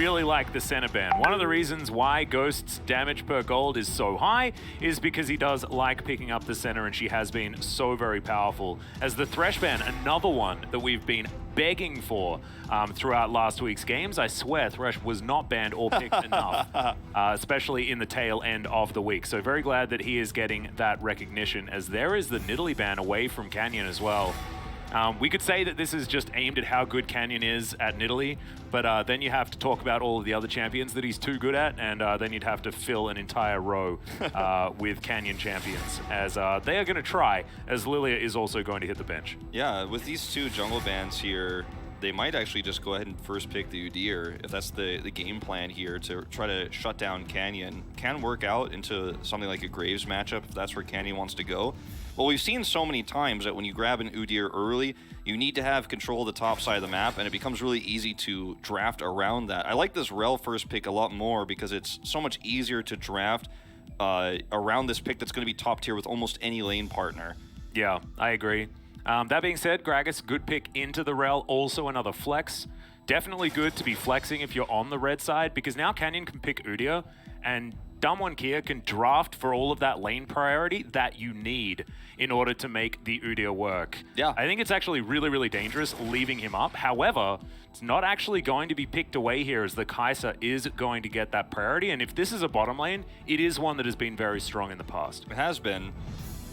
really like the center ban. One of the reasons why Ghost's damage per gold is so high is because he does like picking up the center, and she has been so very powerful. As the Thresh ban, another one that we've been begging for throughout last week's games. I swear Thresh was not banned or picked enough, especially in the tail end of the week. So very glad that he is getting that recognition, as there is the Nidalee ban away from Canyon as well. We could say that this is just aimed at how good Canyon is at Nidalee, but then you have to talk about all of the other champions that he's too good at, and then you'd have to fill an entire row with Canyon champions, as they are going to try, as Lilia is also going to hit the bench. Yeah, with these two jungle bans here, they might actually just go ahead and first pick the Udyr, if that's the game plan here, to try to shut down Canyon. Can work out into something like a Graves matchup if that's where Canyon wants to go. Well, we've seen so many times that when you grab an Udyr early, you need to have control of the top side of the map, and it becomes really easy to draft around that. I like this Rel first pick a lot more because it's so much easier to draft around this pick that's going to be top tier with almost any lane partner. Yeah, I agree. That being said, Gragas, good pick into the Rel, also another flex. Definitely good to be flexing if you're on the red side, because now Canyon can pick Udyr, and Damwon Kia can draft for all of that lane priority that you need in order to make the Udyr work. Yeah. I think it's actually really, really dangerous leaving him up. However, it's not actually going to be picked away here, as the Kai'Sa is going to get that priority, and if this is a bottom lane, it is one that has been very strong in the past. It has been,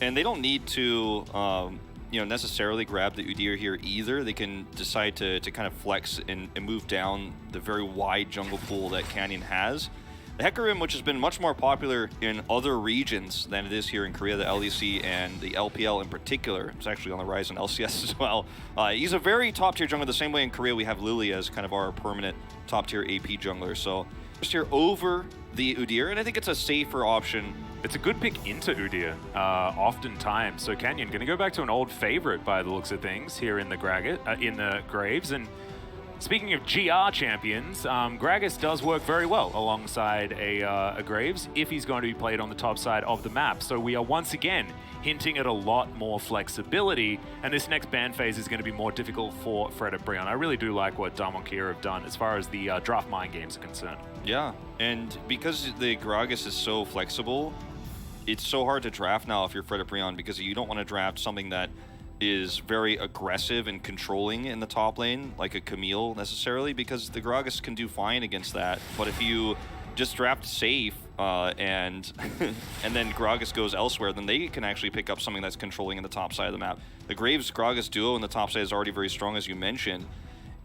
and they don't need to necessarily grab the Udyr here either. They can decide to kind of flex and move down the very wide jungle pool that Canyon has. The Hecarim, which has been much more popular in other regions than it is here in Korea, the LEC and the LPL in particular. It's actually on the rise in LCS as well. He's a very top-tier jungler, the same way in Korea we have Lilia as kind of our permanent top-tier AP jungler. So just here over the Udyr, and I think it's a safer option. It's a good pick into Udyr, oftentimes. So Canyon going to go back to an old favorite by the looks of things here in the Graves. And speaking of GR champions, Gragas does work very well alongside a Graves if he's going to be played on the top side of the map. So we are once again hinting at a lot more flexibility, and this next ban phase is going to be more difficult for Fredit Brios. I really do like what Damwon Kia have done as far as the draft mind games are concerned. Yeah, and because the Gragas is so flexible, it's so hard to draft now if you're Fredit Brios, because you don't want to draft something that is very aggressive and controlling in the top lane, like a Camille necessarily, because the Gragas can do fine against that. But if you just draft safe and then Gragas goes elsewhere, then they can actually pick up something that's controlling in the top side of the map. The Graves Gragas duo in the top side is already very strong, as you mentioned.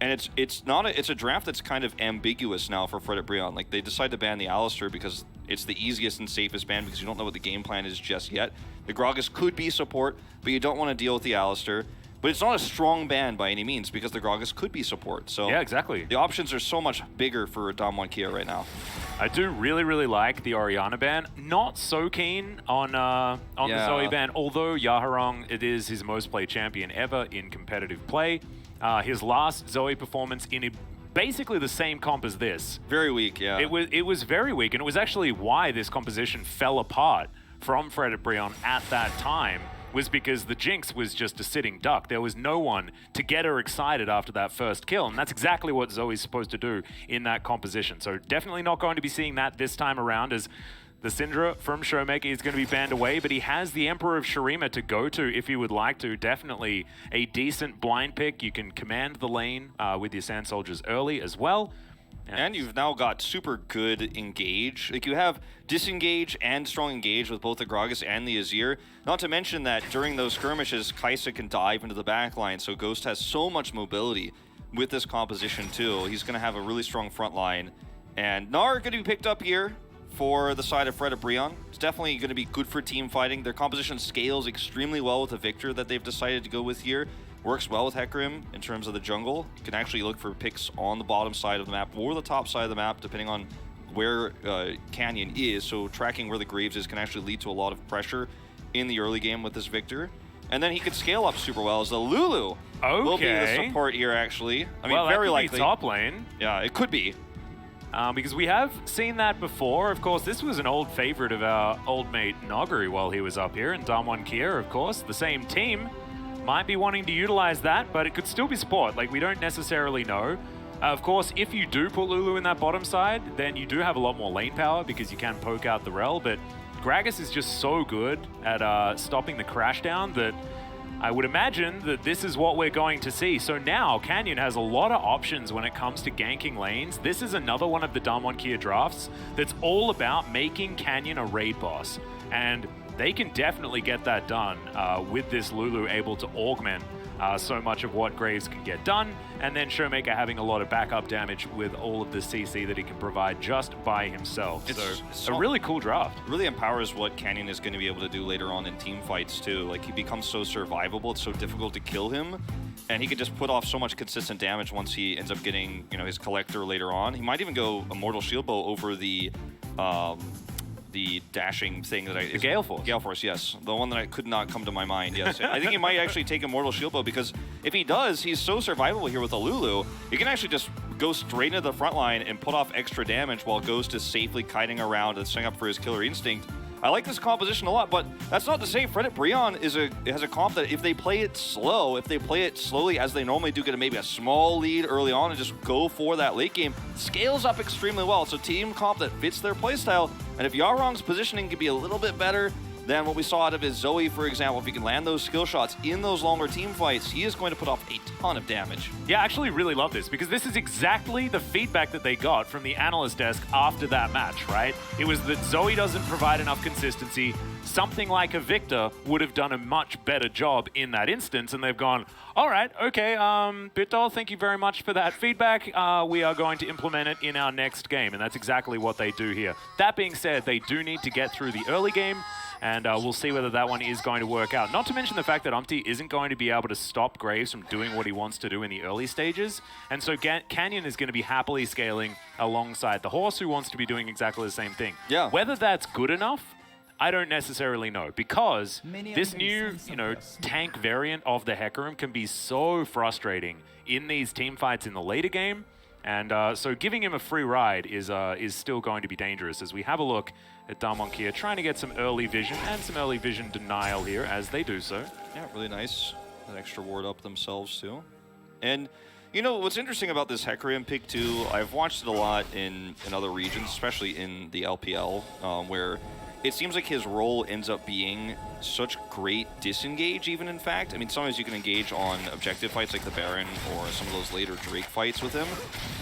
And it's a draft that's kind of ambiguous now for Fredit Brios. Like, they decide to ban the Alistar because it's the easiest and safest ban, because you don't know what the game plan is just yet. The Gragas could be support, but you don't want to deal with the Alistar. But it's not a strong ban by any means, because the Gragas could be support. So yeah, exactly. The options are so much bigger for Damwon Kia right now. I do really, really like the Orianna ban. Not so keen on the Zoe ban, although Yaharong, it is his most played champion ever in competitive play. His last Zoe performance in basically the same comp as this. Very weak, yeah. It was very weak, and it was actually why this composition fell apart from Fredit Brios at that time, was because the Jinx was just a sitting duck. There was no one to get her excited after that first kill, and that's exactly what Zoe's supposed to do in that composition. So definitely not going to be seeing that this time around, as the Syndra from Showmaker is going to be banned away, but he has the Emperor of Shurima to go to if he would like to. Definitely a decent blind pick. You can command the lane with your Sand Soldiers early as well. And you've now got super good engage. Like, you have disengage and strong engage with both the Gragas and the Azir. Not to mention that during those skirmishes, Kai'Sa can dive into the backline, so Ghost has so much mobility with this composition too. He's going to have a really strong front line. And Gnar going to be picked up here for the side of Fredit Brios. It's definitely going to be good for team fighting. Their composition scales extremely well with the Victor that they've decided to go with here. Works well with Hecarim in terms of the jungle. You can actually look for picks on the bottom side of the map or the top side of the map, depending on where Canyon is. So tracking where the Graves is can actually lead to a lot of pressure in the early game with this Victor. And then he could scale up super well as the Lulu will be the support here, actually. I mean, very likely. Top lane. Yeah, it could be. Because we have seen that before. Of course, this was an old favorite of our old mate Noguri while he was up here, and Damwon Kia, of course, the same team. Might be wanting to utilize that, but it could still be support. Like, we don't necessarily know. Of course, if you do put Lulu in that bottom side, then you do have a lot more lane power because you can poke out the rel, but Gragas is just so good at stopping the crash down that I would imagine that this is what we're going to see. So now Canyon has a lot of options when it comes to ganking lanes. This is another one of the Damwon Kia drafts that's all about making Canyon a raid boss. And they can definitely get that done with this Lulu able to augment so much of what Graves can get done, and then Showmaker having a lot of backup damage with all of the CC that he can provide just by himself. So a really cool draft. It really empowers what Canyon is going to be able to do later on in team fights too. Like, he becomes so survivable, it's so difficult to kill him, and he can just put off so much consistent damage once he ends up getting, you know, his collector later on. He might even go Immortal Shield Bow over the dashing thing that the Gale Force. Gale Force, yes. The one that I could not come to my mind, yes. I think he might actually take Immortal Shield Bow, because if he does, he's so survivable here with a Lulu. He can actually just go straight into the front line and put off extra damage while Ghost is safely kiting around and setting up for his Killer Instinct. I like this composition a lot, but that's not to say Fredit Brios has a comp that if they play it slow, if they play it slowly as they normally do, get maybe a small lead early on and just go for that late game, scales up extremely well. It's a team comp that fits their playstyle, and if Yarong's positioning could be a little bit better than what we saw out of his Zoe, for example, if he can land those skill shots in those longer team fights, he is going to put off a ton of damage. Yeah, I actually really love this, because this is exactly the feedback that they got from the analyst desk after that match, right? It was that Zoe doesn't provide enough consistency. Something like a Victor would have done a much better job in that instance, and they've gone, all right, okay, BitDoll, thank you very much for that feedback. We are going to implement it in our next game, and that's exactly what they do here. That being said, they do need to get through the early game, and we'll see whether that one is going to work out. Not to mention the fact that Umpty isn't going to be able to stop Graves from doing what he wants to do in the early stages. And so Canyon is going to be happily scaling alongside the horse, who wants to be doing exactly the same thing. Yeah. Whether that's good enough, I don't necessarily know, because this new, tank variant of the Hecarim can be so frustrating in these team fights in the later game. And so giving him a free ride is still going to be dangerous, as we have a look at Damwon Kia trying to get some early vision and some early vision denial here as they do so. Yeah, really nice. That extra ward up themselves too. And you know, what's interesting about this Hecarim pick too, I've watched it a lot in other regions, especially in the LPL, where it seems like his role ends up being such great disengage, even in fact. I mean, sometimes you can engage on objective fights like the Baron or some of those later Drake fights with him.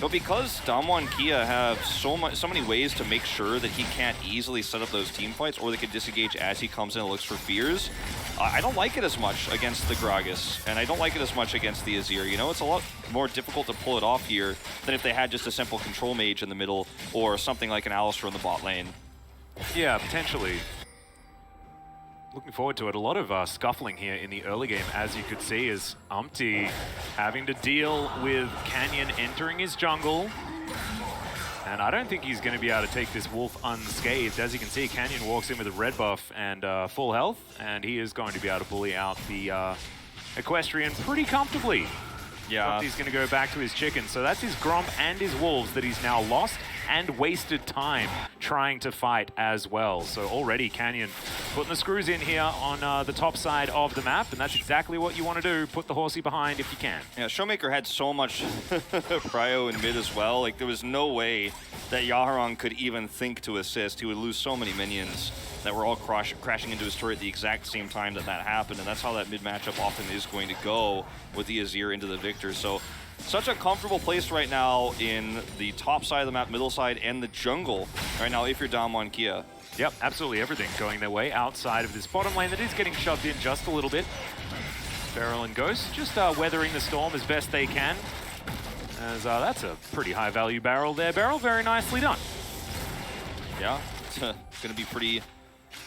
But because Damwon Kia have so many ways to make sure that he can't easily set up those team fights, or they can disengage as he comes in and looks for fears, I don't like it as much against the Gragas, and I don't like it as much against the Azir. You know, it's a lot more difficult to pull it off here than if they had just a simple control mage in the middle or something like an Alistar in the bot lane. Yeah, potentially. Looking forward to it. A lot of scuffling here in the early game, as you could see, is Umpty having to deal with Canyon entering his jungle. And I don't think he's going to be able to take this wolf unscathed. As you can see, Canyon walks in with a red buff and full health, and he is going to be able to bully out the Equestrian pretty comfortably. Yeah. He's going to go back to his chicken. So that's his Gromp and his wolves that he's now lost and wasted time trying to fight as well. So already Canyon putting the screws in here on the top side of the map, and that's exactly what you want to do. Put the horsey behind if you can. Yeah, Showmaker had so much prio in mid as well. Like, there was no way that Yaharong could even think to assist. He would lose so many minions that were all crashing into his turret at the exact same time that happened, and that's how that mid matchup often is going to go with the Azir into the Victor. So such a comfortable place right now in the top side of the map, middle side, and the jungle right now if you're Damwon Kia. Yep, absolutely everything going their way outside of this bottom lane that is getting shoved in just a little bit. Beryl and Ghost just weathering the storm as best they can. As that's a pretty high value barrel there. Beryl, very nicely done. Yeah, it's going to be pretty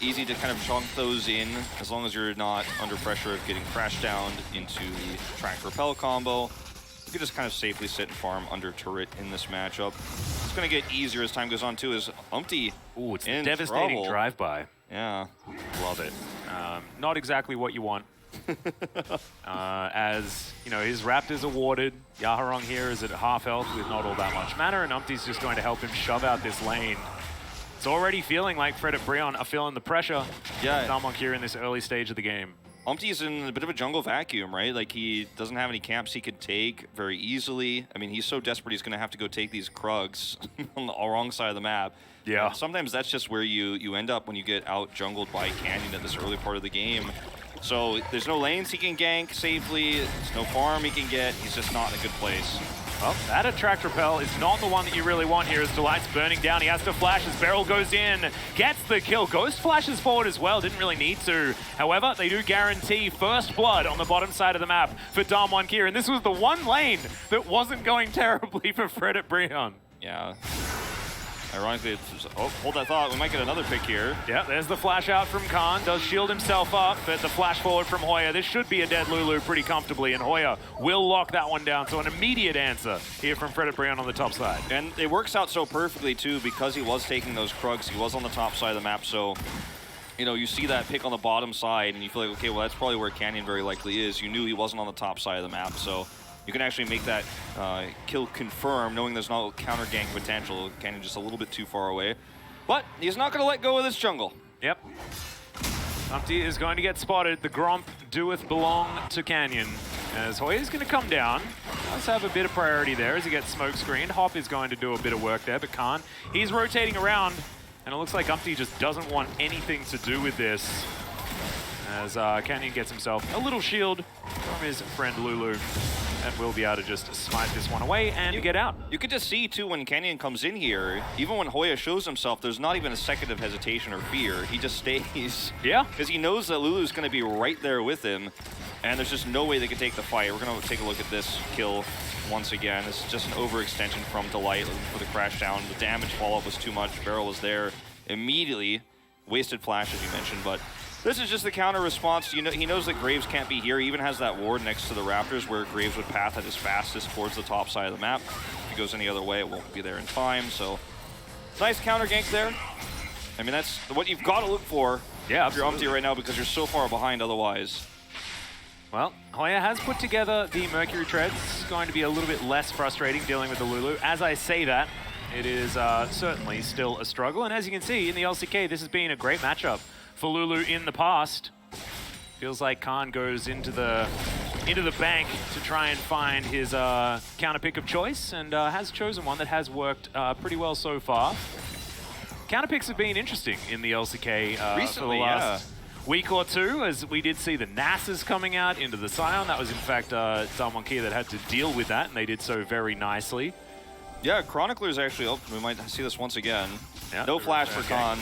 easy to kind of chunk those in as long as you're not under pressure of getting crashed down into the track repel combo. You can just kind of safely sit and farm under turret in this matchup. It's going to get easier as time goes on too, as Umpty Ooh, it's a devastating drive-by. Yeah. Love it. Not exactly what you want. As, you know, his Raptors are warded. Yaharong here is at half health with not all that much mana, and Umpty's just going to help him shove out this lane. It's already feeling like Fredit Brios are feeling the pressure. Yeah. Damwon Kia in this early stage of the game. Umpty's in a bit of a jungle vacuum, right? Like, he doesn't have any camps he could take very easily. I mean, he's so desperate he's going to have to go take these Krugs on the wrong side of the map. Yeah. And sometimes that's just where you end up when you get out jungled by Canyon at this early part of the game. So there's no lanes he can gank safely. There's no farm he can get. He's just not in a good place. Well, that attract repel is not the one that you really want here as Delight's burning down. He has to flash as Beryl goes in, gets the kill. Ghost flashes forward as well, didn't really need to. However, they do guarantee first blood on the bottom side of the map for Damwon here. And this was the one lane that wasn't going terribly for Fredit Brios. Yeah. Ironically, it's, oh, hold that thought. We might get another pick here. Yeah, there's the flash out from Khan. Does shield himself up, but the flash forward from Hoya. This should be a dead Lulu pretty comfortably, and Hoya will lock that one down. So an immediate answer here from Fredit Brios on the top side. And it works out so perfectly, too, because he was taking those Krugs. He was on the top side of the map, so you know, you see that pick on the bottom side, and you feel like, okay, well, that's probably where Canyon very likely is. You knew he wasn't on the top side of the map, so you can actually make that kill confirm, knowing there's no counter gank potential. Canyon just a little bit too far away. But he's not going to let go of this jungle. Yep. Umpty is going to get spotted. The Gromp doeth belong to Canyon. As Hoya's going to come down. Does have a bit of priority there as he gets smoke screened. Hop is going to do a bit of work there, but can't. He's rotating around, and it looks like Umpty just doesn't want anything to do with this. As Canyon gets himself a little shield from his friend Lulu. And will be able to just smite this one away and get out. You could just see, too, when Canyon comes in here, even when Hoya shows himself, there's not even a second of hesitation or fear. He just stays. Yeah. Because he knows that Lulu's going to be right there with him, and there's just no way they can take the fight. We're going to take a look at this kill once again. This is just an overextension from Delight looking for the crash down. The damage follow-up was too much. Beryl was there immediately. Wasted flash, as you mentioned, but this is just the counter response. You know, he knows that Graves can't be here. He even has that ward next to the Raptors where Graves would path at his fastest towards the top side of the map. If he goes any other way, it won't be there in time. So, nice counter gank there. I mean, that's what you've got to look for if you're Umpty right now, because you're so far behind otherwise. Well, Hoya has put together the Mercury Treads. It's going to be a little bit less frustrating dealing with the Lulu. As I say that, it is certainly still a struggle. And as you can see, in the LCK, this has been a great matchup for Lulu in the past. Feels like Khan goes into the bank to try and find his counter pick of choice, and has chosen one that has worked pretty well so far. Counter picks have been interesting in the LCK recently, for the last week or two, as we did see the Nasus coming out into the Scion. That was in fact Damwon that had to deal with that, and they did so very nicely. Yeah, Chronicler's actually, oh, we might see this once again. Yeah, no flash for Khan.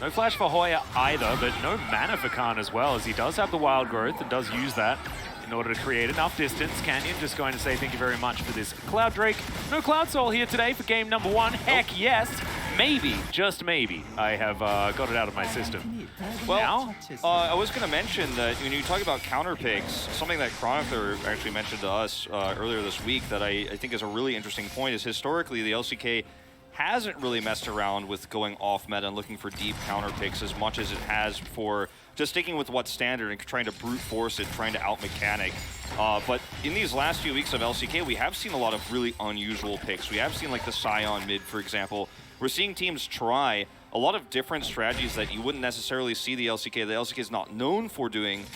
No flash for Hoya either, but no mana for Khan as well, as he does have the wild growth and does use that in order to create enough distance. Canyon just going to say thank you very much for this Cloud Drake. No Cloud Soul here today for game number 1. Heck yes, maybe, just maybe, I have got it out of my system. Well, I was going to mention that when you talk about counter picks, something that Chronicler actually mentioned to us earlier this week that I think is a really interesting point is historically the LCK hasn't really messed around with going off meta and looking for deep counter picks as much as it has for just sticking with what's standard and trying to brute force it, trying to out-mechanic. But in these last few weeks of LCK, we have seen a lot of really unusual picks. We have seen like the Scion mid, for example. We're seeing teams try a lot of different strategies that you wouldn't necessarily see the LCK. The LCK is not known for doing,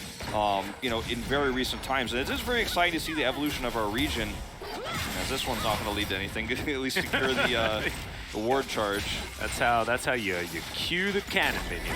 you know, in very recent times. And it is very exciting to see the evolution of our region. As this one's not going to lead to anything. At least secure the ward charge. That's how you cue the cannon minion.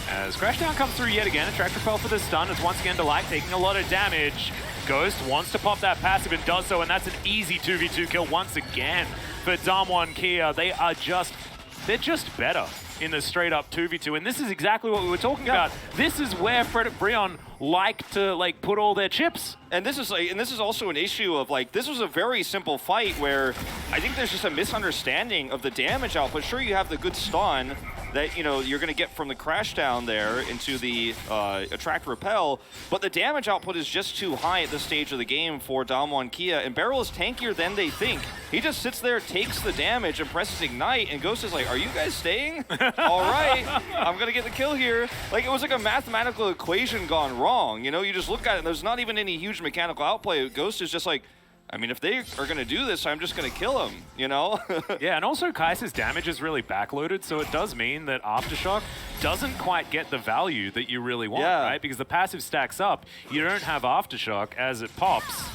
As Crashdown comes through yet again, Attract Repel for the stun. It's once again Delight taking a lot of damage. Ghost wants to pop that passive and does so, and that's an easy 2v2 kill once again for Damwon Kia. They're just better in the straight up 2v2, and this is exactly what we were talking about. This is where Fredit Brios like to put all their chips. And this is also an issue of this was a very simple fight where I think there's just a misunderstanding of the damage output. Sure, you have the good stun that you're going to get from the crash down there into the attract repel, but the damage output is just too high at this stage of the game for Damwon Kia, and Beryl is tankier than they think. He just sits there, takes the damage, and presses ignite, and Ghost is like, "Are you guys staying? All right, I'm going to get the kill here." It was like a mathematical equation gone wrong. You just look at it, and there's not even any huge mechanical outplay. Ghost is just like, I mean, if they are going to do this, I'm just going to kill him, you know? Yeah, and also Kai'Sa's damage is really backloaded, so it does mean that Aftershock doesn't quite get the value that you really want, right? Because the passive stacks up, you don't have Aftershock as it pops,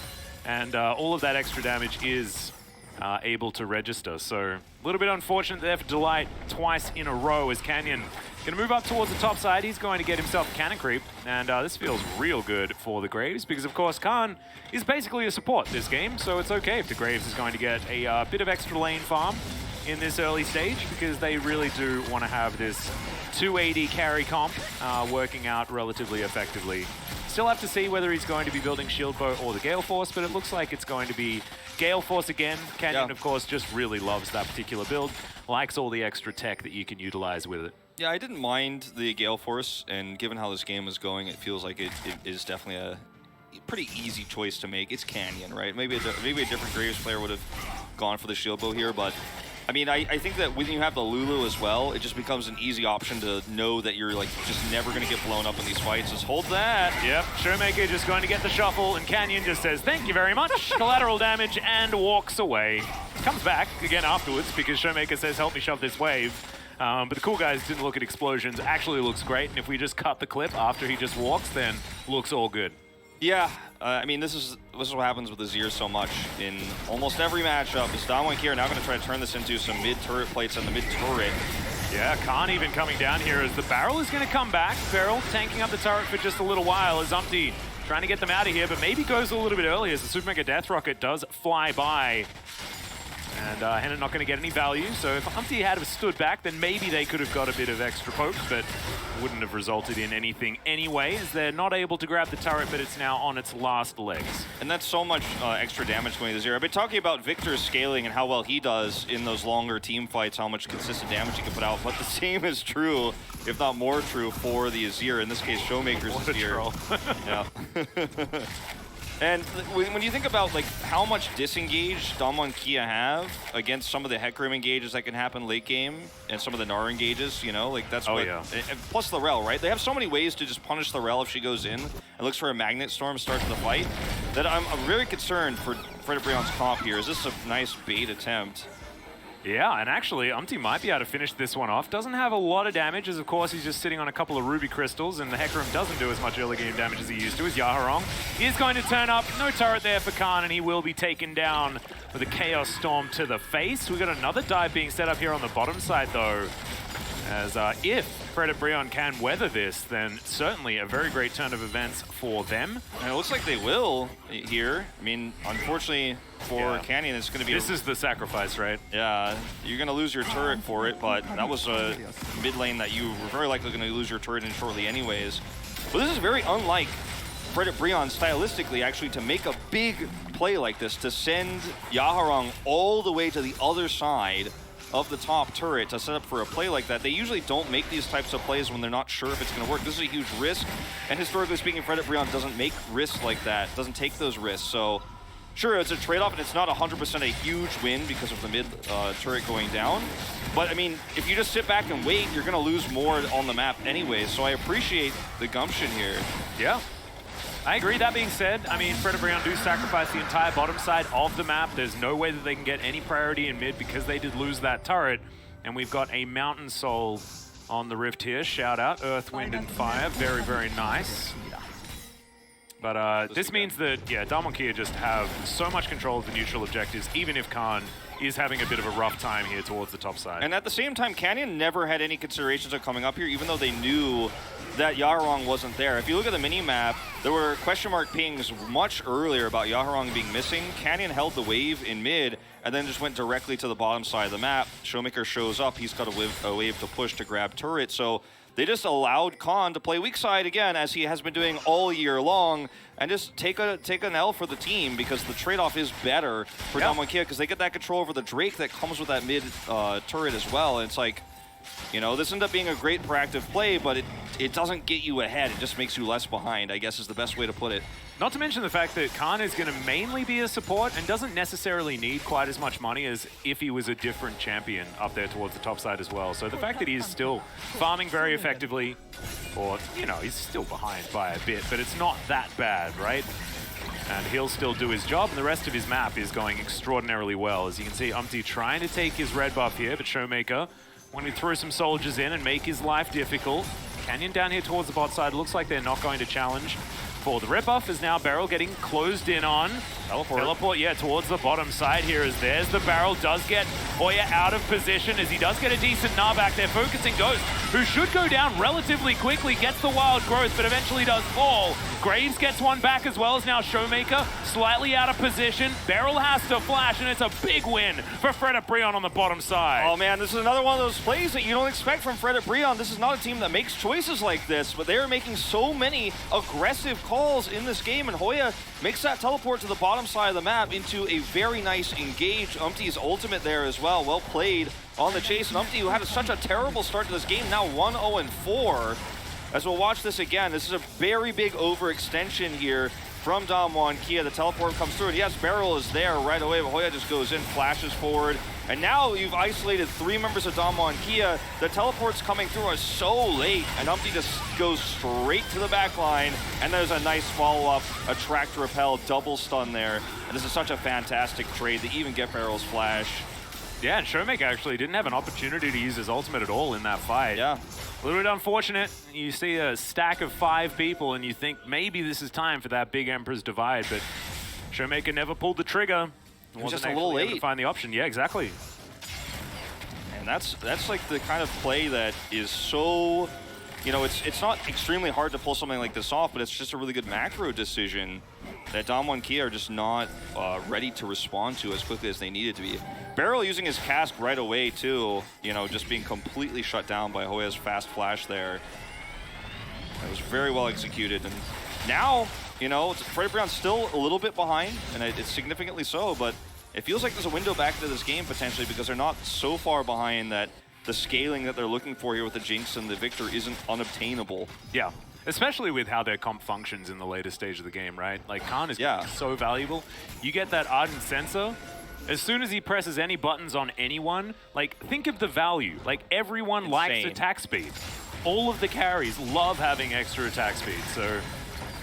and all of that extra damage is able to register. So a little bit unfortunate there for Delight twice in a row as Canyon going to move up towards the top side. He's going to get himself a cannon creep, and this feels real good for the Graves because, of course, Khan is basically a support this game, so it's okay if the Graves is going to get a bit of extra lane farm in this early stage because they really do want to have this 2 AD carry comp working out relatively effectively. Still have to see whether he's going to be building Shield Bow or the Gale Force, but it looks like it's going to be Gale Force again. Canyon, of course, just really loves that particular build, likes all the extra tech that you can utilize with it. Yeah, I didn't mind the Gale Force, and given how this game is going, it feels like it is definitely a pretty easy choice to make. It's Canyon, right? Maybe a different Graves player would have gone for the Shield Bow here, but I mean, I think that when you have the Lulu as well, it just becomes an easy option to know that you're like just never going to get blown up in these fights. Just hold that. Yep, Showmaker just going to get the shuffle, and Canyon just says, thank you very much, collateral damage, and walks away. Comes back again afterwards because Showmaker says, help me shove this wave. But the cool guys didn't look at explosions. Actually looks great, and if we just cut the clip after he just walks, then looks all good. Yeah, I mean, this is what happens with Azir so much in almost every matchup. Is Damwon here now going to try to turn this into some mid-turret plates on the mid-turret. Yeah, Khan even coming down here as the Barrel is going to come back. Barrel tanking up the turret for just a little while as Umpty trying to get them out of here, but maybe goes a little bit early as the Super Mega Death Rocket does fly by. And Henna not going to get any value, so if Umpty had have stood back, then maybe they could have got a bit of extra poke, but wouldn't have resulted in anything anyway, as they're not able to grab the turret, but it's now on its last legs. And that's so much extra damage going to Azir. I've been talking about Victor's scaling and how well he does in those longer team fights, how much consistent damage he can put out, but the same is true, if not more true, for the Azir, in this case, Showmaker's Azir. Yeah. And when you think about like how much disengage Damwon Kia have against some of the Hecarim engages that can happen late game and some of the Gnar engages, you know, like that's what. Yeah. And plus the Rel, right? They have so many ways to just punish the Rel if she goes in and looks for a Magnet Storm starts the fight that I'm very concerned for Fredit Brios' comp here. Is this a nice bait attempt? Yeah, and actually, Umpty might be able to finish this one off. Doesn't have a lot of damage, as of course he's just sitting on a couple of Ruby Crystals, and the Hecarim doesn't do as much early game damage as he used to, as Yaharong is going to turn up. No turret there for Khan, and he will be taken down with a Chaos Storm to the face. We've got another dive being set up here on the bottom side, though, as if Fredit Brios can weather this, then certainly a very great turn of events for them. And it looks like they will here. I mean, unfortunately for Canyon, it's going to be... This is the sacrifice, right? Yeah, you're going to lose your turret for it, but that was a mid lane that you were very likely going to lose your turret in shortly anyways. But this is very unlike Fredit Brios stylistically, actually, to make a big play like this, to send Yaharong all the way to the other side of the top turret to set up for a play like that. They usually don't make these types of plays when they're not sure if it's going to work. This is a huge risk, and historically speaking, Fredit Brios doesn't make risks like that, doesn't take those risks. So sure, it's a trade-off, and it's not 100% a huge win because of the mid turret going down. But I mean, if you just sit back and wait, you're going to lose more on the map anyway. So I appreciate the gumption here. Yeah. I agree. That being said, I mean, Fredit Brios do sacrifice the entire bottom side of the map. There's no way that they can get any priority in mid because they did lose that turret. And we've got a Mountain Soul on the Rift here. Shout out, Earth, Wind, and Fire. Very, very nice. But this means that, yeah, Damwon Kia just have so much control of the neutral objectives, even if Khan is having a bit of a rough time here towards the top side. And at the same time, Canyon never had any considerations of coming up here, even though they knew that Yaharong wasn't there. If you look at the mini-map, there were question mark pings much earlier about Yaharong being missing. Canyon held the wave in mid, and then just went directly to the bottom side of the map. Showmaker shows up, he's got a wave to push to grab turret, so they just allowed Khan to play weak side again, as he has been doing all year long, and just take an L for the team, because the trade-off is better for Damwon Kia, because they get that control over the Drake that comes with that mid turret as well. And it's like, you know, this ended up being a great proactive play, but it doesn't get you ahead. It just makes you less behind, I guess is the best way to put it. Not to mention the fact that Khan is going to mainly be a support and doesn't necessarily need quite as much money as if he was a different champion up there towards the top side as well. So the fact that he's still farming very effectively, or, you know, he's still behind by a bit, but it's not that bad, right? And he'll still do his job, and the rest of his map is going extraordinarily well. As you can see, Umpty trying to take his red buff here, but Showmaker wanting to throw some soldiers in and make his life difficult. Canyon down here towards the bot side. Looks like they're not going to challenge for the red buff, is now Beryl getting closed in on. Teleport, yeah, towards the bottom side here as there's the barrel. Does get Hoya out of position as he does get a decent gnaw back there. Focusing Ghost, who should go down relatively quickly, gets the wild growth, but eventually does fall. Graves gets one back as well as now Showmaker slightly out of position. Beryl has to flash, and it's a big win for Fredit Brios on the bottom side. Oh man, this is another one of those plays that you don't expect from Fredit Brios. This is not a team that makes choices like this, but they are making so many aggressive calls in this game, and Hoya makes that teleport to the bottom side of the map into a very nice engage. Umpty's ultimate there as well. Well played on the chase, and Umpty, who had such a terrible start to this game, now 1-0-4. As we'll watch this again, this is a very big overextension here from Damwon Kia. The teleport comes through, and yes, Beryl is there right away, but Hoya just goes in, flashes forward, and now you've isolated 3 members of Damwon Kia. The teleports coming through are so late, and Umpty just goes straight to the back line, and there's a nice follow-up, attract, repel, double stun there, and this is such a fantastic trade to even get Beryl's flash. Yeah, and Showmaker actually didn't have an opportunity to use his ultimate at all in that fight. Yeah. A little bit unfortunate. You see a stack of 5 people and you think maybe this is time for that big Emperor's Divide, but Showmaker never pulled the trigger. He was just a little late to find the option. Yeah, exactly. And that's like the kind of play that is so, you know, it's not extremely hard to pull something like this off, but it's just a really good macro decision that Damwon Kia are just not ready to respond to as quickly as they needed to be. Beryl using his cask right away too, you know, just being completely shut down by Hoya's fast flash there. It was very well executed, and now, you know, Fredit Brios still a little bit behind, and it's significantly so, but it feels like there's a window back into this game potentially because they're not so far behind that the scaling that they're looking for here with the Jinx and the Victor isn't unobtainable. Yeah. Especially with how their comp functions in the later stage of the game, right? Like, Khan is so valuable. You get that Ardent Sensor, as soon as he presses any buttons on anyone, like, think of the value. Like, everyone likes attack speed. All of the carries love having extra attack speed, so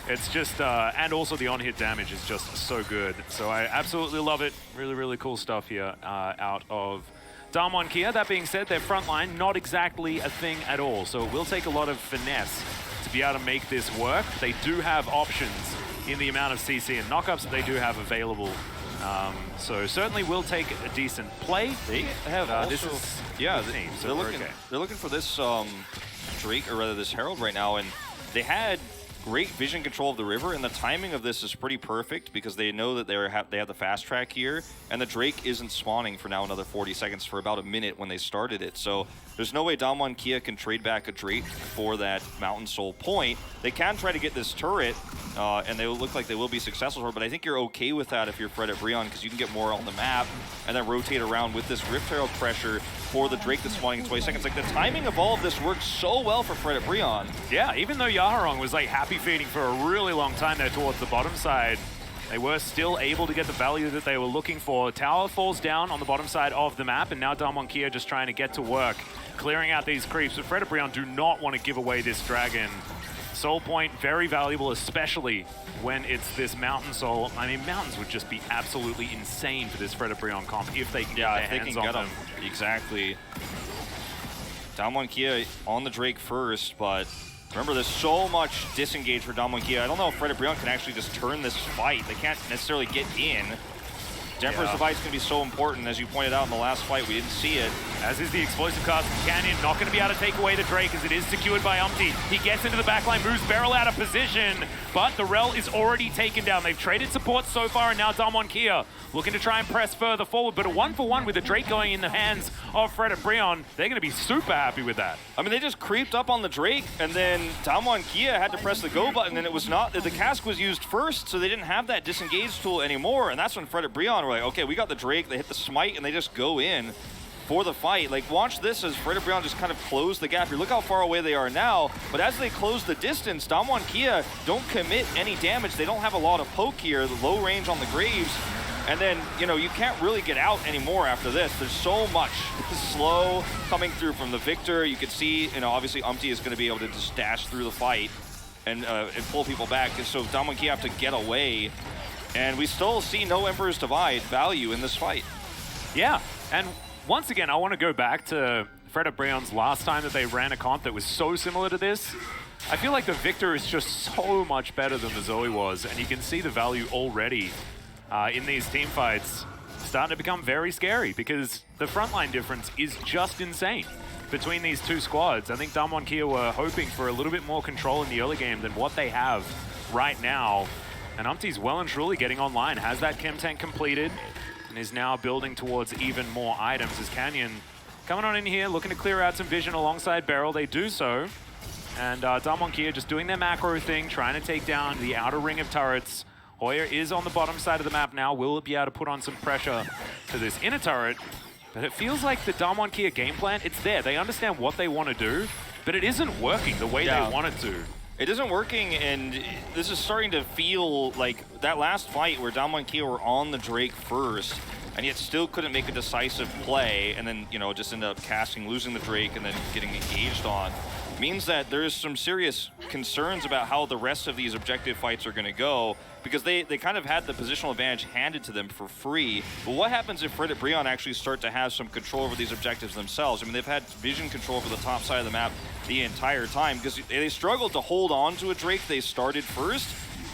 it's just, and also the on-hit damage is just so good. So I absolutely love it. Really, really cool stuff here out of Damwon Kia. That being said, their front line, not exactly a thing at all, so it will take a lot of finesse to be able to make this work. They do have options in the amount of CC and knockups that they do have available. So certainly will take a decent play. They have also, this is yeah, the team, so they're looking for this Drake, or rather this Herald right now, and they had great vision control of the river, and the timing of this is pretty perfect because they know that they have the fast track here, and the Drake isn't spawning for now another 40 seconds for about a minute when they started it. So there's no way Damwon Kia can trade back a Drake for that Mountain Soul point. They can try to get this turret, and they will look like they will be successful for it, but I think you're okay with that if you're Fredit Brios because you can get more on the map and then rotate around with this Rift Herald pressure for the Drake that's spawning in 20 seconds. Like, the timing of all of this works so well for Fredit Brios. Yeah, even though Yaharong was like happy feeding for a really long time there towards the bottom side, they were still able to get the value that they were looking for. Tower falls down on the bottom side of the map, and now Damwon Kia just trying to get to work, clearing out these creeps. But Fredit Brios do not want to give away this dragon. Soul point, very valuable, especially when it's this Mountain Soul. I mean, Mountains would just be absolutely insane for this Fredit Brios comp if they can get their hands on them. Exactly. Damwon Kia on the Drake first, but remember, there's so much disengage for Damwon Kia. I don't know if Fredit Brios can actually just turn this fight. They can't necessarily get in. Emperor's Divide is going to be so important. As you pointed out in the last fight, we didn't see it. As is the explosive cast from Canyon. Not going to be able to take away the Drake as it is secured by Umpty. He gets into the backline, moves Beryl out of position, but the Rel is already taken down. They've traded support so far, and now Damwon Kia looking to try and press further forward, but a 1-for-1 with the Drake going in the hands of Fredit Brios. They're going to be super happy with that. I mean, they just creeped up on the Drake, and then Damwon Kia had to press the go button, and it was not, the cask was used first, so they didn't have that disengage tool anymore, and that's when Fredit Brios were like, okay, we got the Drake, they hit the smite, and they just go in for the fight. Like, watch this as Fredit Brios just kind of close the gap here. Look how far away they are now, but as they close the distance, Damwon Kia don't commit any damage. They don't have a lot of poke here, the low range on the Graves, and then, you know, you can't really get out anymore after this. There's so much slow coming through from the Victor. You can see, you know, obviously Umpty is going to be able to just dash through the fight and pull people back. And so Damwon Kia have to get away And we still see no Emperor's Divide value in this fight. Yeah, and once again, I want to go back to Fredit Brios last time that they ran a comp that was so similar to this. I feel like the Victor is just so much better than the Zoe was, and you can see the value already in these team fights starting to become very scary because the frontline difference is just insane between these two squads. I think Damwon Kia were hoping for a little bit more control in the early game than what they have right now. And Umpty's well and truly getting online, has that chem tank completed, and is now building towards even more items as Canyon coming on in here, looking to clear out some vision alongside Beryl. They do so. And Damwon Kia just doing their macro thing, trying to take down the outer ring of turrets. Hoya is on the bottom side of the map now. Will be able to put on some pressure to this inner turret. But it feels like the Damwon Kia game plan, it's there. They understand what they want to do, but it isn't working the way they want it to. It isn't working, and this is starting to feel like that last fight where Damwon Kia were on the Drake first, and yet still couldn't make a decisive play, and then, you know, just ended up casting, losing the Drake, and then getting engaged on. Means that there's some serious concerns about how the rest of these objective fights are going to go, because they kind of had the positional advantage handed to them for free. But what happens if Fredit Brios actually start to have some control over these objectives themselves? I mean, they've had vision control over the top side of the map the entire time, because they struggled to hold on to a Drake they started first.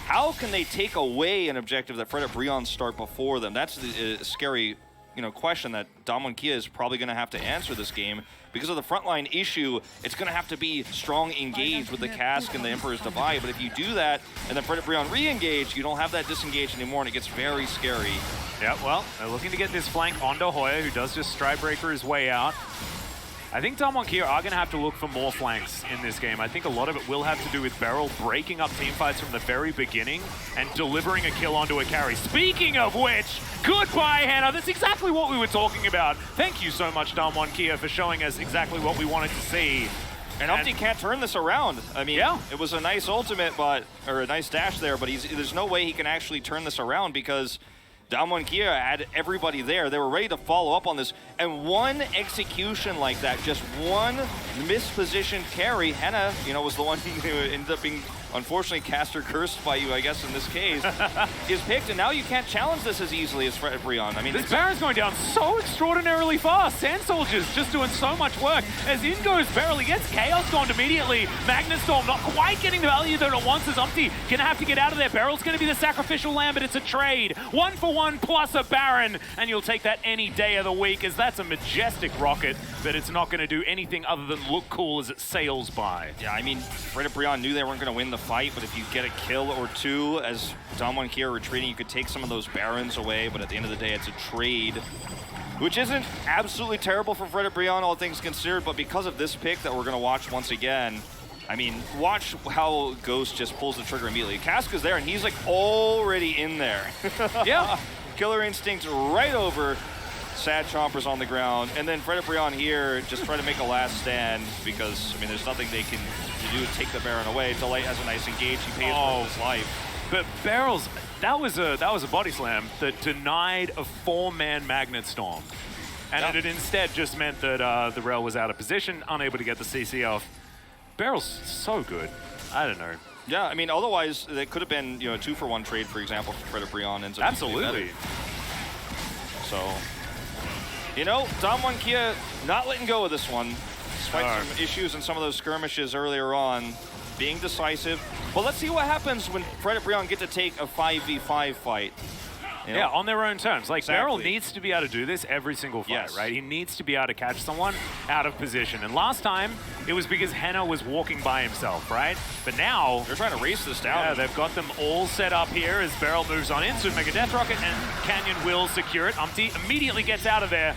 How can they take away an objective that Fredit Brios start before them? That's the scary, you know, question that Damwon Kia is probably going to have to answer this game. Because of the frontline issue, it's going to have to be strong engage with the Cask and the Emperor's Divide. But if you do that and then Fredit Brios re-engage, you don't have that disengage anymore, and it gets very scary. Yeah, well, they're looking to get this flank onto Hoya, who does just stride breaker his way out. I think Damwon Kia are going to have to look for more flanks in this game. I think a lot of it will have to do with Beryl breaking up teamfights from the very beginning and delivering a kill onto a carry. Speaking of which, goodbye, Hannah. That's exactly what we were talking about. Thank you so much, Damwon Kia, for showing us exactly what we wanted to see. And Umpty can't turn this around. I mean, it was a nice ultimate, or a nice dash there, but there's no way he can actually turn this around because Damwon Kia had everybody there. They were ready to follow up on this. And one execution like that, just one mispositioned carry, Henna, you know, was the one who ended up being, unfortunately, caster cursed by you, I guess, in this case, is picked. And now you can't challenge this as easily as Fredit Brios. I mean, this Baron's going down so extraordinarily fast. Sand Soldier's just doing so much work. As in goes Beryl, he gets Chaos Stormed immediately. Magnetstorm not quite getting the value that it wants as Umpty gonna have to get out of there. Beryl's gonna be the sacrificial lamb, but it's a trade. 1-for-1 plus a Baron, and you'll take that any day of the week, as that's a majestic rocket, but it's not gonna do anything other than look cool as it sails by. Yeah, I mean, Fredit Brios knew they weren't gonna win the fight, but if you get a kill or two as Damwon Kia retreating, you could take some of those Barons away, but at the end of the day, it's a trade, which isn't absolutely terrible for Fredit Brios, all things considered, but because of this pick that we're going to watch once again, I mean, watch how Ghost just pulls the trigger immediately. Cask is there, and he's like already in there. Yeah. Killer Instinct right over. Sad Chompers on the ground, and then Fredit Brios here just try to make a last stand because, I mean, there's nothing they can do to take the Baron away. Delight has a nice engage. He pays for his life. But Barrels, that was a body slam that denied a 4-man Magnet Storm. And it instead just meant that the rail was out of position, unable to get the CC off. Barrels so good. I don't know. Yeah, I mean, otherwise, it could have been, you know, a 2-for-1 trade, for example, for Fredit Brios. Ends up absolutely. So, you know, Damwon Kia not letting go of this one, despite some issues in some of those skirmishes earlier on, being decisive. But let's see what happens when Fredit Brios get to take a 5v5 fight. You know? Yeah, on their own terms. Like, Beryl needs to be able to do this every single fight, right? He needs to be able to catch someone out of position. And last time, it was because Henna was walking by himself, right? But now, they're trying to race this down. Yeah, they've got them all set up here as Beryl moves on in. So Mega Death Rocket and Canyon will secure it. Umpty immediately gets out of there.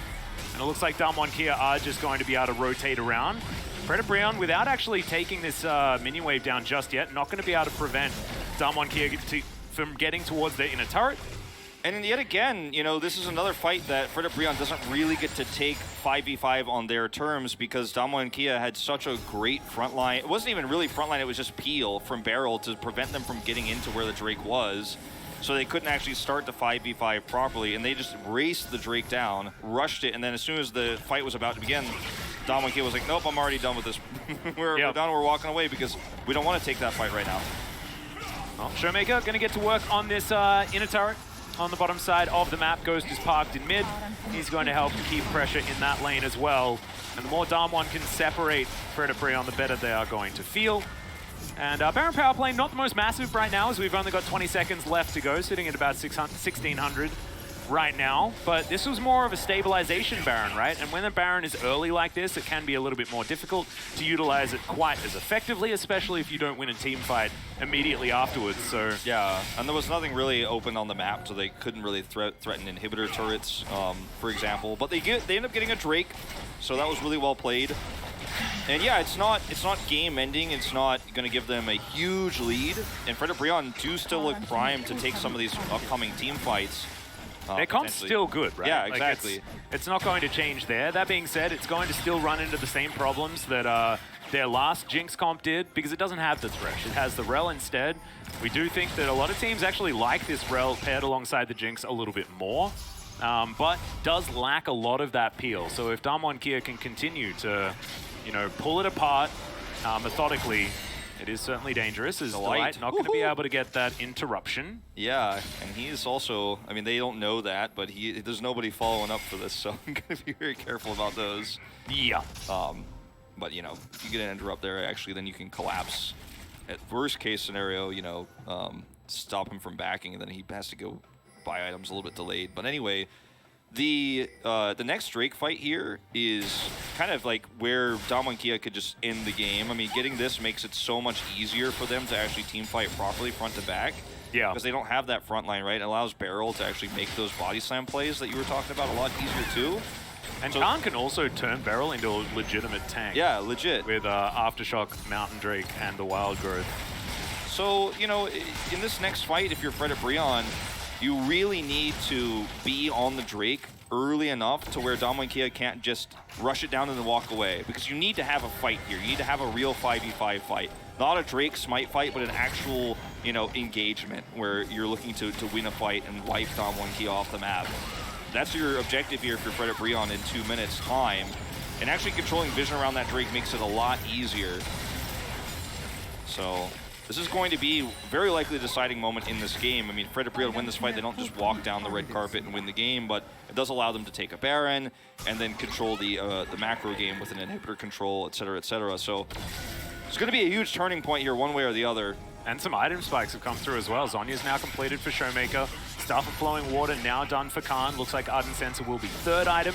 And it looks like Damwon Kia are just going to be able to rotate around. Fredit Brios, without actually taking this minion wave down just yet, not going to be able to prevent Damwon Kia from getting towards the inner turret. And yet again, you know, this is another fight that Fredit Brios doesn't really get to take 5v5 on their terms because Damwon Kia had such a great front line. It wasn't even really front line, it was just peel from Beryl to prevent them from getting into where the Drake was. So they couldn't actually start the 5v5 properly, and they just raced the Drake down, rushed it, and then as soon as the fight was about to begin, Damwon Kia was like, nope, I'm already done with this. we're done, we're walking away because we don't want to take that fight right now. Well, Showmaker going to get to work on this inner turret on the bottom side of the map. Ghost is parked in mid. He's going to help keep pressure in that lane as well. And the more Damwon can separate Fredit Brios, the better they are going to feel. And Baron power play, not the most massive right now, as we've only got 20 seconds left to go, sitting at about 1600 right now. But this was more of a stabilization Baron, right? And when a Baron is early like this, it can be a little bit more difficult to utilize it quite as effectively, especially if you don't win a team fight immediately afterwards. So yeah, and there was nothing really open on the map, so they couldn't really threaten inhibitor turrets, for example. But they end up getting a Drake, so that was really well played. And yeah, it's not game ending. It's not going to give them a huge lead. And Fredit Brios do still look primed to take some of these upcoming team fights. Their comp's still good, right? Yeah, exactly. Like it's not going to change there. That being said, it's going to still run into the same problems that their last Jinx comp did, because it doesn't have the Thresh. It has the Rel instead. We do think that a lot of teams actually like this Rel paired alongside the Jinx a little bit more, but does lack a lot of that peel. So if Damwon Kia can continue to, you know, pull it apart methodically, it is certainly dangerous. Is Delight not going to be able to get that interruption? Yeah, and he's also, I mean, they don't know that, but there's nobody following up for this, so I'm going to be very careful about those. Yeah. But, you know, if you get an interrupt there, actually, then you can collapse. At worst case scenario, you know, stop him from backing, and then he has to go buy items a little bit delayed. But anyway, the next Drake fight here is kind of like where Damwon Kia could just end the game. I mean, getting this makes it so much easier for them to actually team fight properly front to back. Yeah. Because they don't have that front line, right? It allows Beryl to actually make those body slam plays that you were talking about a lot easier too. And so, Khan can also turn Beryl into a legitimate tank. Yeah, legit. With Aftershock, Mountain Drake, and the Wild Growth. So, you know, in this next fight, if you're Fredit Brios, you really need to be on the Drake early enough to where Damwon Kia can't just rush it down and then walk away. Because you need to have a fight here. You need to have a real 5v5 fight. Not a Drake smite fight, but an actual, you know, engagement where you're looking to win a fight and wipe Damwon Kia off the map. That's your objective here for Fredit Brios in 2 minutes time. And actually controlling vision around that Drake makes it a lot easier. So this is going to be very likely a deciding moment in this game. I mean, Fredit Brios win this fight, they don't just walk down the red carpet and win the game, but it does allow them to take a Baron and then control the macro game with an inhibitor control, et cetera, so it's going to be a huge turning point here one way or the other. And some item spikes have come through as well. Zhonya's now completed for Showmaker. Staff of Flowing Water now done for Khan. Looks like Ardent Sensor will be third item.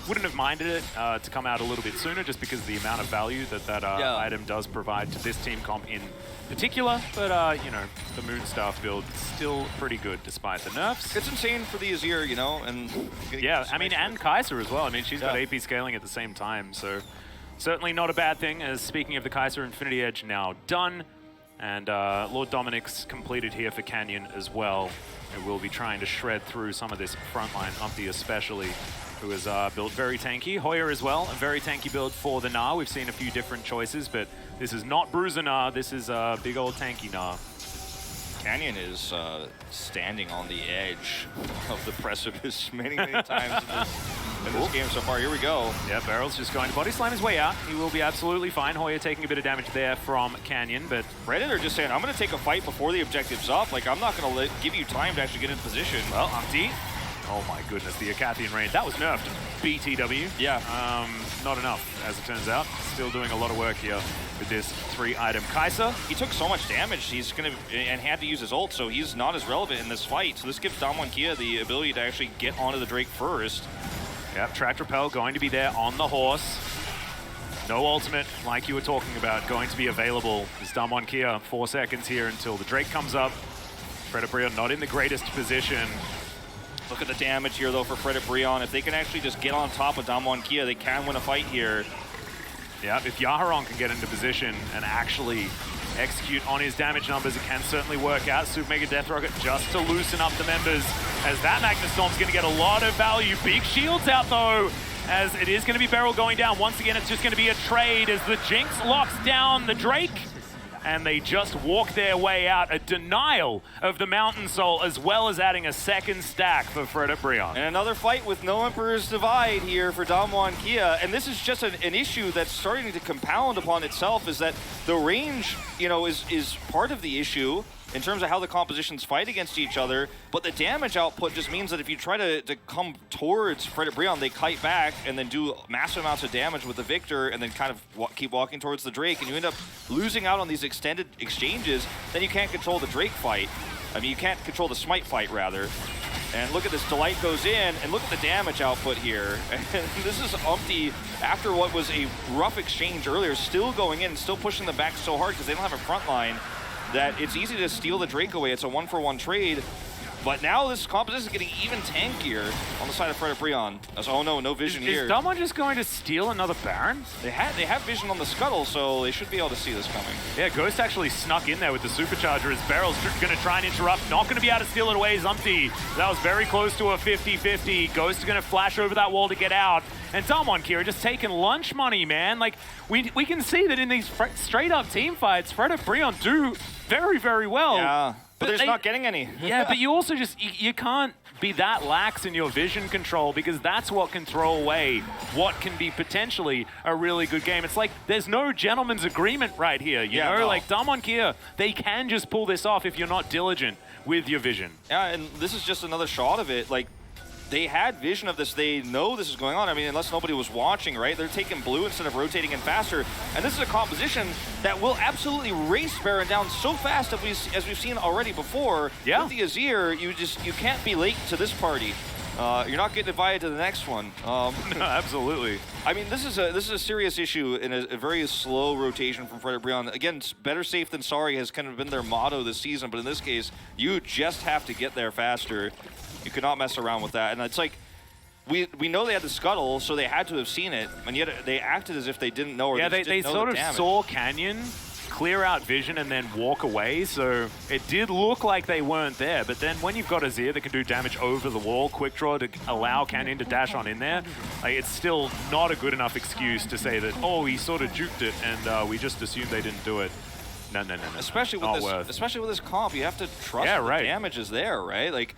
Wouldn't have minded it to come out a little bit sooner, just because of the amount of value that item does provide to this team comp in particular. But, you know, the Moonstaff build still pretty good despite the nerfs. It's insane for the Azir, you know, and yeah, I mean, and Kai'Sa as well. I mean, she's got AP scaling at the same time, so certainly not a bad thing. As speaking of the Kai'Sa, Infinity Edge now done. And Lord Dominic's completed here for Canyon as well. Who will be trying to shred through some of this frontline, Umpty especially, who is built very tanky. Hoya as well, a very tanky build for the Gnar. We've seen a few different choices, but this is not Bruiser Gnar, this is big old tanky Gnar. Canyon is standing on the edge of the precipice many times in this game so far. Here we go. Yeah, Beryl's just going to body slam his way out. He will be absolutely fine. Hoya taking a bit of damage there from Canyon, but Reddit are just saying, I'm going to take a fight before the objective's up. Like, I'm not going to give you time to actually get in position. Well, Umpty. Oh my goodness, the Acathian Rain. That was nerfed. BTW. Yeah. Not enough, as it turns out. Still doing a lot of work here with this 3-item Kai'Sa. He took so much damage, he's going to, and had to use his ult, so he's not as relevant in this fight. So this gives Damwon Kia the ability to actually get onto the Drake first. Yep, Track Repel going to be there on the horse. No ultimate, like you were talking about, going to be available. As Damwon Kia, 4 seconds here until the Drake comes up. Fredit Brios not in the greatest position. Look at the damage here, though, for Fredit Brios. If they can actually just get on top of Damwon Kia, they can win a fight here. Yeah, if Yaharon can get into position and actually execute on his damage numbers, it can certainly work out. Super Mega Death Rocket just to loosen up the members, as that Magnus Storm's going to get a lot of value. Big shields out, though, as it is going to be Beryl going down. Once again, it's just going to be a trade as the Jinx locks down the Drake. And they just walk their way out. A denial of the Mountain Soul, as well as adding a second stack for Fredit Brios. And another fight with no Emperor's Divide here for Damwon Kia. And this is just an issue that's starting to compound upon itself, is that the range, you know, is part of the issue. in terms of how the compositions fight against each other, but the damage output just means that if you try to come towards Fredit Brios, they kite back and then do massive amounts of damage with the Victor and then kind of keep walking towards the Drake, and you end up losing out on these extended exchanges. Then you can't control the Drake fight. I mean, you can't control the Smite fight, rather. And look at this, Delight goes in, and look at the damage output here. And this is Umpty, after what was a rough exchange earlier, still going in, still pushing them back so hard because they don't have a front line, that it's easy to steal the Drake away. It's a 1-for-1 trade. But now this composition is getting even tankier on the side of Fredit Brios. Oh no, no vision here. Is Damwon just going to steal another Baron? They have vision on the scuttle, so they should be able to see this coming. Yeah, Ghost actually snuck in there with the supercharger. As Beryl's going to try and interrupt. Not going to be able to steal it away. Zumpty. That was very close to a 50-50. Ghost is going to flash over that wall to get out. And Damwon, Kira, just taking lunch money, man. Like, we can see that in these straight-up team fights, Fredit Brios do very, very well. Yeah. But they're just not getting any. Yeah, but you also just, you can't be that lax in your vision control, because that's what can throw away what can be potentially a really good game. It's like there's no gentleman's agreement right here, you know? No. Like Damwon Kia, they can just pull this off if you're not diligent with your vision. Yeah, and this is just another shot of it. Like, they had vision of this. They know this is going on. I mean, unless nobody was watching, right? They're taking blue instead of rotating in faster. And this is a composition that will absolutely race Baron down so fast as we've seen already before. Yeah. With the Azir, you can't be late to this party. You're not getting invited to the next one. No, absolutely. I mean, this is a serious issue in a very slow rotation from Fredit Brios. Again, better safe than sorry has kind of been their motto this season, but in this case, you just have to get there faster. You could not mess around with that. And it's like, we know they had the scuttle, so they had to have seen it, and yet they acted as if they didn't know, or they sort of saw Canyon clear out vision and then walk away, so it did look like they weren't there. But then when you've got Azir that can do damage over the wall, quick draw to allow Canyon to dash on in there, like, it's still not a good enough excuse to say that, oh, he sort of juked it and we just assumed they didn't do it. No. Especially with this comp, you have to trust the damage is there, right? Like,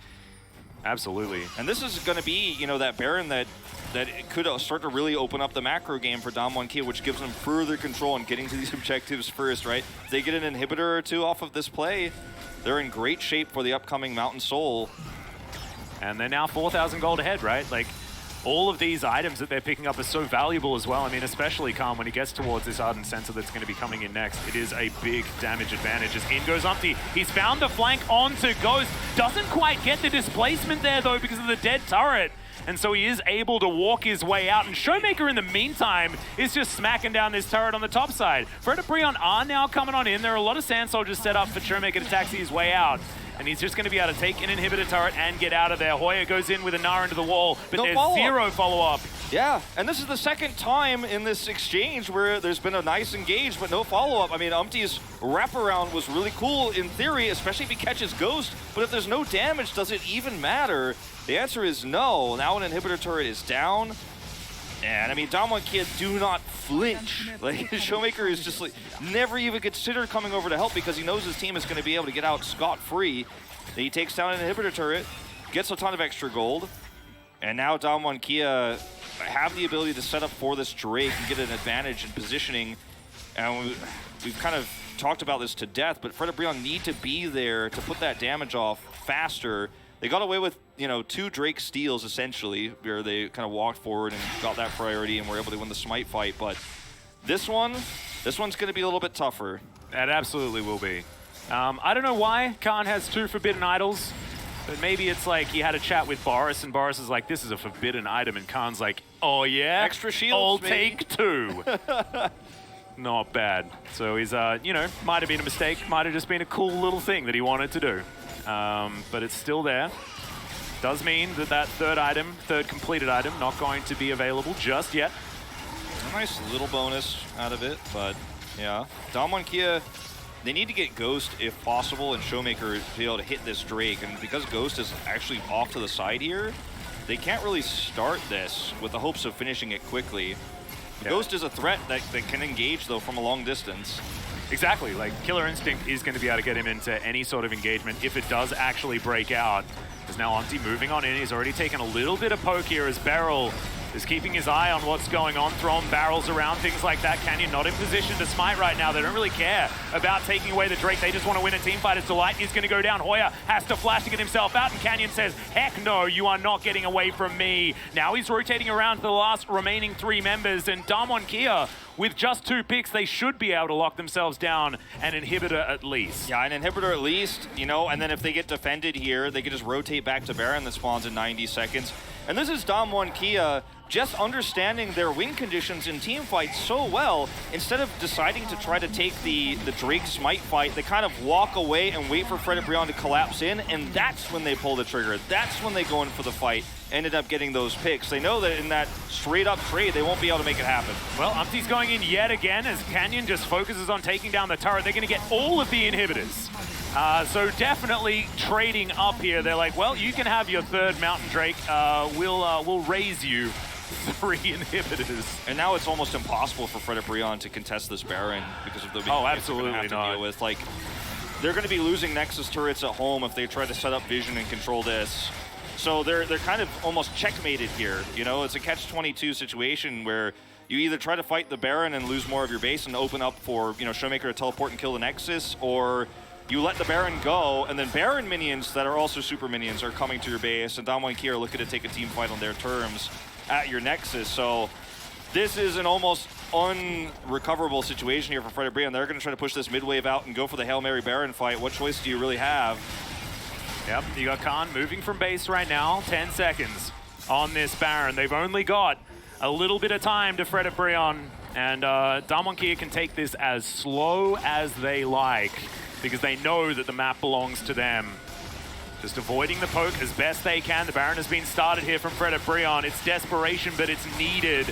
absolutely. And this is going to be, you know, that Baron that could start to really open up the macro game for Damwon Kia, which gives them further control on getting to these objectives first, right? If they get an inhibitor or two off of this play, they're in great shape for the upcoming Mountain Soul. And they're now 4,000 gold ahead, right? Like, all of these items that they're picking up are so valuable as well. I mean, especially Calm when he gets towards this Ardent Sensor that's going to be coming in next. It is a big damage advantage as in goes Umpty. He's found the flank onto Ghost. Doesn't quite get the displacement there, though, because of the dead turret. And so he is able to walk his way out. And Showmaker, in the meantime, is just smacking down this turret on the top side. Fredit Brios are now coming on in. There are a lot of Sand Soldiers set up for Showmaker to taxi his way out. And he's just going to be able to take an inhibitor turret and get out of there. Hoya goes in with a Nara into the wall, but there's zero follow-up. Yeah, and this is the second time in this exchange where there's been a nice engage, but no follow-up. I mean, Umpty's wraparound was really cool in theory, especially if he catches Ghost, but if there's no damage, does it even matter? The answer is no. Now an inhibitor turret is down. And I mean, Damwon Kia do not flinch. Like, Showmaker is just like, never even considered coming over to help because he knows his team is going to be able to get out scot-free. Then he takes down an inhibitor turret, gets a ton of extra gold, and now Damwon Kia have the ability to set up for this Drake and get an advantage in positioning. And we've kind of talked about this to death, but Fredit Brios need to be there to put that damage off faster. They got away with, you know, 2 Drake steals, essentially, where they kind of walked forward and got that priority and were able to win the Smite fight. But this one's going to be a little bit tougher. That absolutely will be. I don't know why Khan has 2 forbidden idols, but maybe it's like he had a chat with Boris, and Boris is like, this is a forbidden item, and Khan's like, oh yeah? Extra shields, I'll take 2. Not bad. So he's, you know, might have been a mistake, might have just been a cool little thing that he wanted to do. But it's still there. Does mean that that third completed item, not going to be available just yet. A nice little bonus out of it, but yeah. Damwon Kia, they need to get Ghost if possible, and Showmaker to be able to hit this Drake. And because Ghost is actually off to the side here, they can't really start this with the hopes of finishing it quickly. Yeah. Ghost is a threat that can engage, though, from a long distance. Exactly, like Killer Instinct is going to be able to get him into any sort of engagement if it does actually break out. Because now Umpty moving on in, he's already taken a little bit of poke here as Beryl is keeping his eye on what's going on, throwing barrels around, things like that. Canyon not in position to smite right now. They don't really care about taking away the Drake. They just want to win a team fight. As Delight is going to go down. Hoya has to flash to get himself out, and Canyon says, heck no, you are not getting away from me. Now he's rotating around to the last remaining 3 members, and Damwon Kia, with just 2 picks, they should be able to lock themselves down an inhibitor at least. Yeah, an inhibitor at least, you know, and then if they get defended here, they can just rotate back to Baron that spawns in 90 seconds. And this is Damwon Kia just understanding their win conditions in team fights so well. Instead of deciding to try to take the Drake Smite fight, they kind of walk away and wait for Fredit Brios to collapse in, and that's when they pull the trigger. That's when they go in for the fight, ended up getting those picks. They know that in that straight-up trade, they won't be able to make it happen. Well, Umpty's going in yet again as Canyon just focuses on taking down the turret. They're going to get all of the inhibitors. So definitely trading up here. They're like, well, you can have your 3rd Mountain Drake. We'll raise you 3 inhibitors. And now it's almost impossible for Fredit Brios to contest this Baron because of the absolutely have to not. deal with. Like, they're going to be losing Nexus turrets at home if they try to set up vision and control this. So they're kind of almost checkmated here. You know, it's a catch-22 situation where you either try to fight the Baron and lose more of your base and open up for, you know, Showmaker to teleport and kill the Nexus, or you let the Baron go, and then Baron minions that are also super minions are coming to your base, and Damwon Kia are looking to take a team fight on their terms at your Nexus. So this is an almost unrecoverable situation here for Fredit Brios. They're going to try to push this mid wave out and go for the Hail Mary Baron fight. What choice do you really have? Yep, you got Khan moving from base right now. 10 seconds on this Baron. They've only got a little bit of time to Fredit Brios, and Damwon Kia can take this as slow as they like because they know that the map belongs to them. Just avoiding the poke as best they can. The Baron has been started here from Fredit Brios. It's desperation, but it's needed.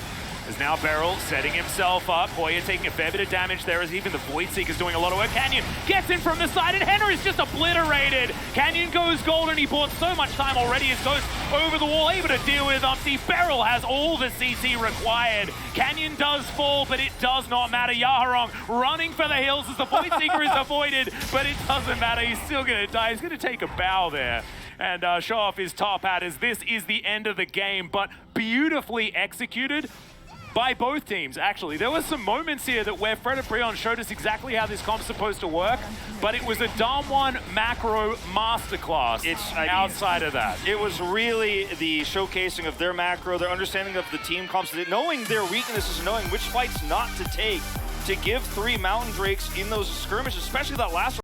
As now Beryl setting himself up. Hoya taking a fair bit of damage there as even the Void Seeker's doing a lot of work. Canyon gets in from the side and Henry's just obliterated. Canyon goes gold and he bought so much time already as Ghost over the wall, able to deal with Umpty. Beryl has all the CC required. Canyon does fall, but it does not matter. Yaharong running for the hills as the Void Seeker is avoided, but it doesn't matter. He's still going to die. He's going to take a bow there and show off his top hat as this is the end of the game, but beautifully executed by both teams, actually. There were some moments here that where Fredit Brios showed us exactly how this comp's supposed to work, but it was a Damwon macro masterclass outside of that. It was really the showcasing of their macro, their understanding of the team comps, knowing their weaknesses, knowing which fights not to take to give 3 Mountain Drakes in those skirmishes, especially that last one.